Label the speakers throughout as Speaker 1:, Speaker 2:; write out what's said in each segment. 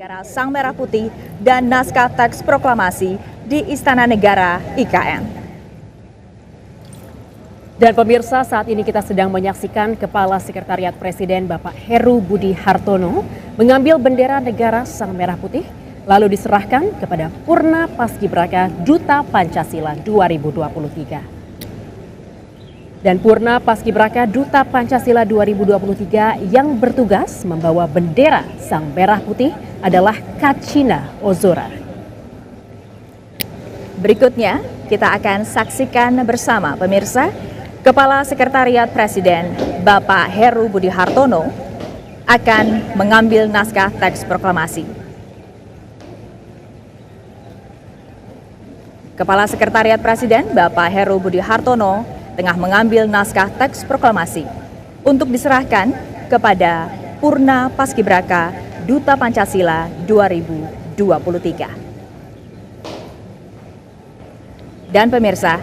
Speaker 1: Negara Sang Merah Putih dan naskah teks proklamasi di Istana Negara IKN.
Speaker 2: Dan pemirsa, saat ini kita sedang menyaksikan Kepala Sekretariat Presiden Bapak Heru Budi Hartono mengambil bendera negara Sang Merah Putih lalu diserahkan kepada Purna Paskibraka Duta Pancasila 2023. Dan Purna Paskibraka Duta Pancasila 2023 yang bertugas membawa bendera Sang Merah Putih adalah Kacina Ozora.
Speaker 1: Berikutnya kita akan saksikan bersama pemirsa, Kepala Sekretariat Presiden Bapak Heru Budi Hartono akan mengambil naskah teks proklamasi. Kepala Sekretariat Presiden Bapak Heru Budi Hartono tengah mengambil naskah teks proklamasi untuk diserahkan kepada Purna Paskibraka Duta Pancasila 2023. Dan pemirsa,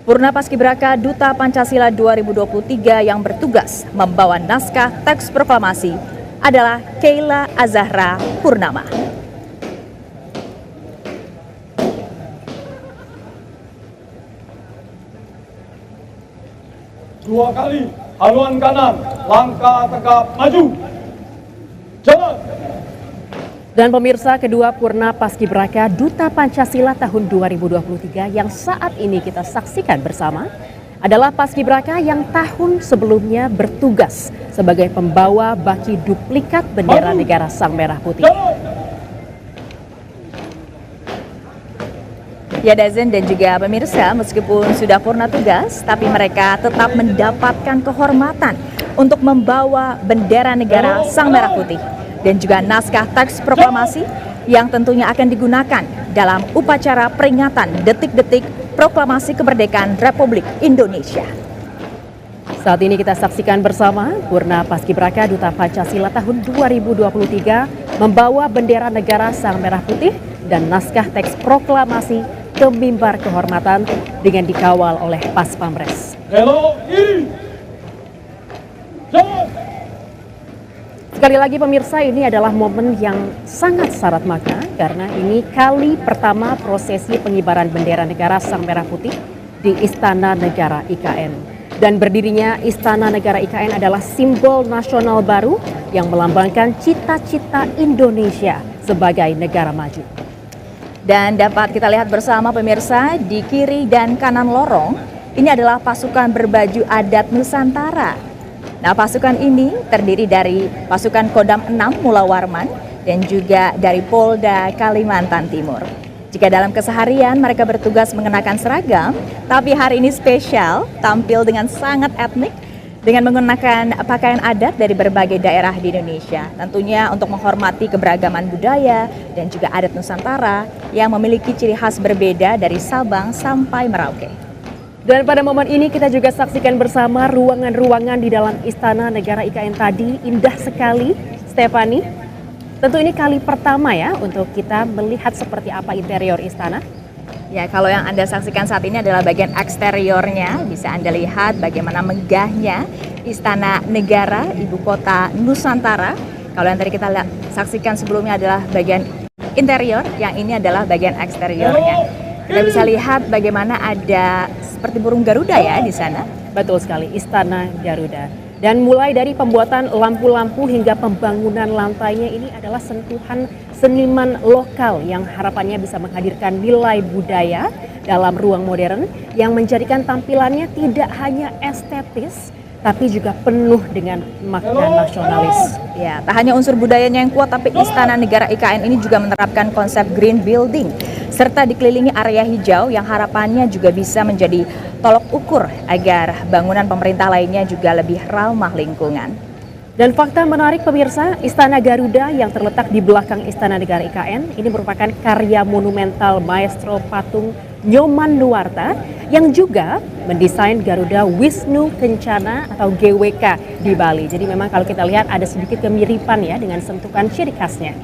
Speaker 1: Purna Paskibraka Duta Pancasila 2023 yang bertugas membawa naskah teks proklamasi adalah Keila Azahra Purnama.
Speaker 3: Dua kali haluan kanan, langkah tegap maju. Jalan.
Speaker 2: Dan pemirsa, kedua Purna Paskibraka Duta Pancasila tahun 2023 yang saat ini kita saksikan bersama adalah Paskibraka yang tahun sebelumnya bertugas sebagai pembawa baki duplikat bendera negara Sang Merah Putih.
Speaker 1: Ya Dazen dan juga pemirsa, meskipun sudah purna tugas, tapi mereka tetap mendapatkan kehormatan untuk membawa bendera negara Sang Merah Putih dan juga naskah teks proklamasi yang tentunya akan digunakan dalam upacara peringatan detik-detik proklamasi kemerdekaan Republik Indonesia.
Speaker 2: Saat ini kita saksikan bersama Purna Paskibraka Duta Pancasila tahun 2023 membawa bendera negara Sang Merah Putih dan naskah teks proklamasi ke mimbar kehormatan dengan dikawal oleh Pas Pampres.
Speaker 3: Belok kiri. Jalan.
Speaker 2: Sekali lagi pemirsa, ini adalah momen yang sangat syarat makna karena ini kali pertama prosesi pengibaran bendera negara Sang Merah Putih di Istana Negara IKN. Dan berdirinya Istana Negara IKN adalah simbol nasional baru yang melambangkan cita-cita Indonesia sebagai negara maju.
Speaker 1: Dan dapat kita lihat bersama pemirsa, di kiri dan kanan lorong, ini adalah pasukan berbaju adat Nusantara. Nah, pasukan ini terdiri dari pasukan Kodam 6 Mula Warman dan juga dari Polda Kalimantan Timur. Jika dalam keseharian mereka bertugas mengenakan seragam, tapi hari ini spesial, tampil dengan sangat etnik dengan menggunakan pakaian adat dari berbagai daerah di Indonesia. Tentunya untuk menghormati keberagaman budaya dan juga adat Nusantara yang memiliki ciri khas berbeda dari Sabang sampai Merauke.
Speaker 2: Dan pada momen ini kita juga saksikan bersama ruangan-ruangan di dalam Istana Negara IKN tadi. Indah sekali, Stefani. Tentu ini kali pertama ya untuk kita melihat seperti apa interior istana.
Speaker 1: Ya, kalau yang Anda saksikan saat ini adalah bagian eksteriornya. Bisa Anda lihat bagaimana megahnya Istana Negara, Ibu Kota Nusantara. Kalau yang tadi kita saksikan sebelumnya adalah bagian interior, yang ini adalah bagian eksteriornya. Kita bisa lihat bagaimana ada seperti burung Garuda ya di sana.
Speaker 2: Betul sekali, Istana Garuda. Dan mulai dari pembuatan lampu-lampu hingga pembangunan lantainya, ini adalah sentuhan seniman lokal yang harapannya bisa menghadirkan nilai budaya dalam ruang modern yang menjadikan tampilannya tidak hanya estetis tapi juga penuh dengan makna nasionalis.
Speaker 1: Ya, tak hanya unsur budayanya yang kuat, tapi Istana Negara IKN ini juga menerapkan konsep green building serta dikelilingi area hijau yang harapannya juga bisa menjadi tolok ukur agar bangunan pemerintah lainnya juga lebih ramah lingkungan.
Speaker 2: Dan fakta menarik pemirsa, Istana Garuda yang terletak di belakang Istana Negara IKN ini merupakan karya monumental maestro patung Nyoman Nuwarta yang juga mendesain Garuda Wisnu Kencana atau GWK di Bali. Jadi memang kalau kita lihat ada sedikit kemiripan ya dengan sentuhan ciri khasnya.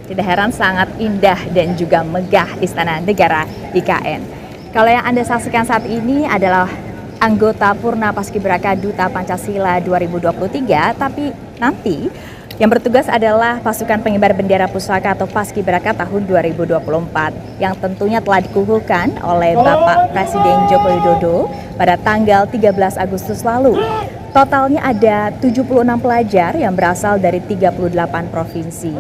Speaker 1: Tidak heran sangat indah dan juga megah Istana Negara IKN. Kalau yang Anda saksikan saat ini adalah anggota Purna Paskibraka Duta Pancasila 2023, tapi nanti Yang bertugas adalah pasukan pengibar bendera pusaka atau Paskibraka tahun 2024 yang tentunya telah dikukuhkan oleh Bapak Presiden Joko Widodo pada tanggal 13 Agustus lalu. Totalnya ada 76 pelajar yang berasal dari 38 provinsi.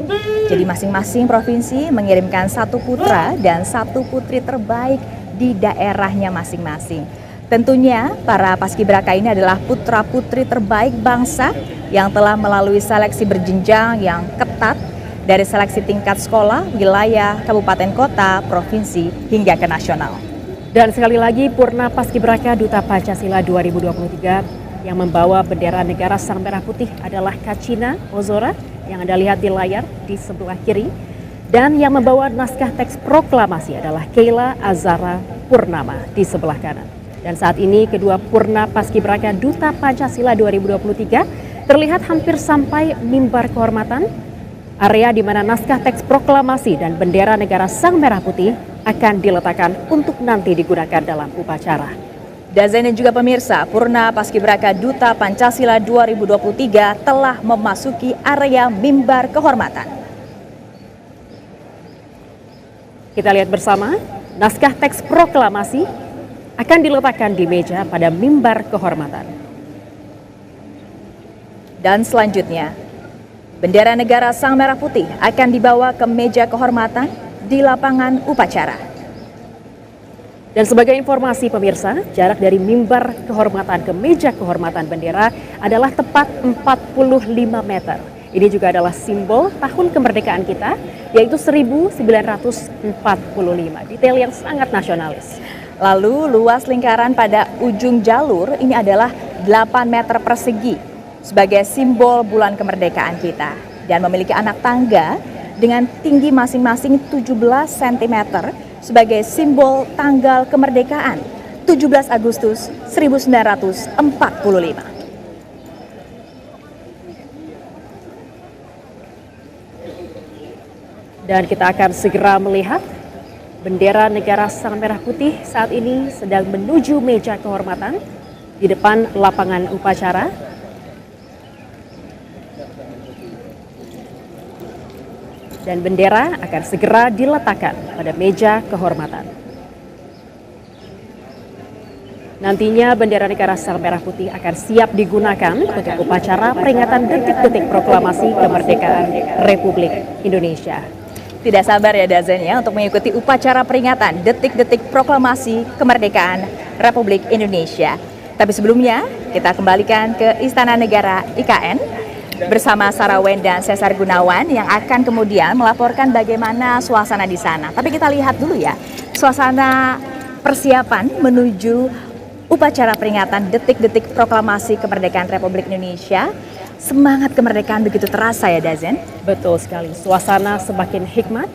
Speaker 1: Jadi masing-masing provinsi mengirimkan 1 putra dan 1 putri terbaik di daerahnya masing-masing. Tentunya para paskibraka ini adalah putra-putri terbaik bangsa yang telah melalui seleksi berjenjang yang ketat dari seleksi tingkat sekolah, wilayah, kabupaten kota, provinsi, hingga ke nasional.
Speaker 2: Dan sekali lagi Purna Paskibraka Duta Pancasila 2023 yang membawa bendera negara Sang Merah Putih adalah Kacina Ozora yang Anda lihat di layar di sebelah kiri. Dan yang membawa naskah teks proklamasi adalah Keila Azara Purnama di sebelah kanan. Dan saat ini kedua Purna Paskibraka Duta Pancasila 2023 terlihat hampir sampai mimbar kehormatan, area di mana naskah teks proklamasi dan bendera negara Sang Merah Putih akan diletakkan untuk nanti digunakan dalam upacara.
Speaker 1: Dazen dan juga pemirsa, Purna Paskibraka Duta Pancasila 2023 telah memasuki area mimbar kehormatan.
Speaker 2: Kita lihat bersama, naskah teks proklamasi akan diletakkan di meja pada mimbar kehormatan.
Speaker 1: Dan selanjutnya, bendera negara Sang Merah Putih akan dibawa ke meja kehormatan di lapangan upacara.
Speaker 2: Dan sebagai informasi pemirsa, jarak dari mimbar kehormatan ke meja kehormatan bendera adalah tepat 45 meter. Ini juga adalah simbol tahun kemerdekaan kita, yaitu 1945. Detail yang sangat nasionalis.
Speaker 1: Lalu luas lingkaran pada ujung jalur ini adalah 8 meter persegi sebagai simbol bulan kemerdekaan kita. Dan memiliki anak tangga dengan tinggi masing-masing 17 cm sebagai simbol tanggal kemerdekaan 17 Agustus 1945.
Speaker 2: Dan kita akan segera melihat bendera negara Sang Merah Putih saat ini sedang menuju meja kehormatan di depan lapangan upacara. Dan bendera akan segera diletakkan pada meja kehormatan. Nantinya bendera negara Sang Merah Putih akan siap digunakan untuk upacara peringatan detik-detik proklamasi kemerdekaan Republik Indonesia.
Speaker 1: Tidak sabar ya Dazen ya untuk mengikuti upacara peringatan detik-detik proklamasi kemerdekaan Republik Indonesia. Tapi sebelumnya kita kembalikan ke Istana Negara IKN bersama Sarah Wen dan Cesar Gunawan yang akan kemudian melaporkan bagaimana suasana di sana. Tapi kita lihat dulu ya, suasana persiapan menuju upacara peringatan detik-detik proklamasi kemerdekaan Republik Indonesia. Semangat kemerdekaan begitu terasa ya Dazen?
Speaker 2: Betul sekali, suasana semakin hikmat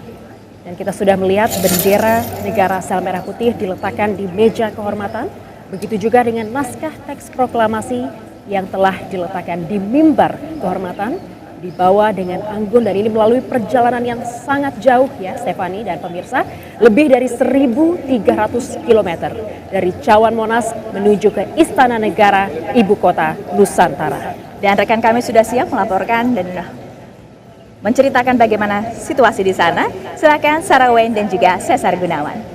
Speaker 2: dan kita sudah melihat bendera negara Sang Merah Putih diletakkan di meja kehormatan. Begitu juga dengan naskah teks proklamasi yang telah diletakkan di mimbar kehormatan, dibawa dengan anggun, dan ini melalui perjalanan yang sangat jauh ya Stefani dan pemirsa, lebih dari 1.300 km dari Cawan Monas menuju ke Istana Negara Ibu Kota Nusantara.
Speaker 1: Dan rekan kami sudah siap melaporkan dan menceritakan bagaimana situasi di sana. Silakan Sarah Wen dan juga Cesar Gunawan.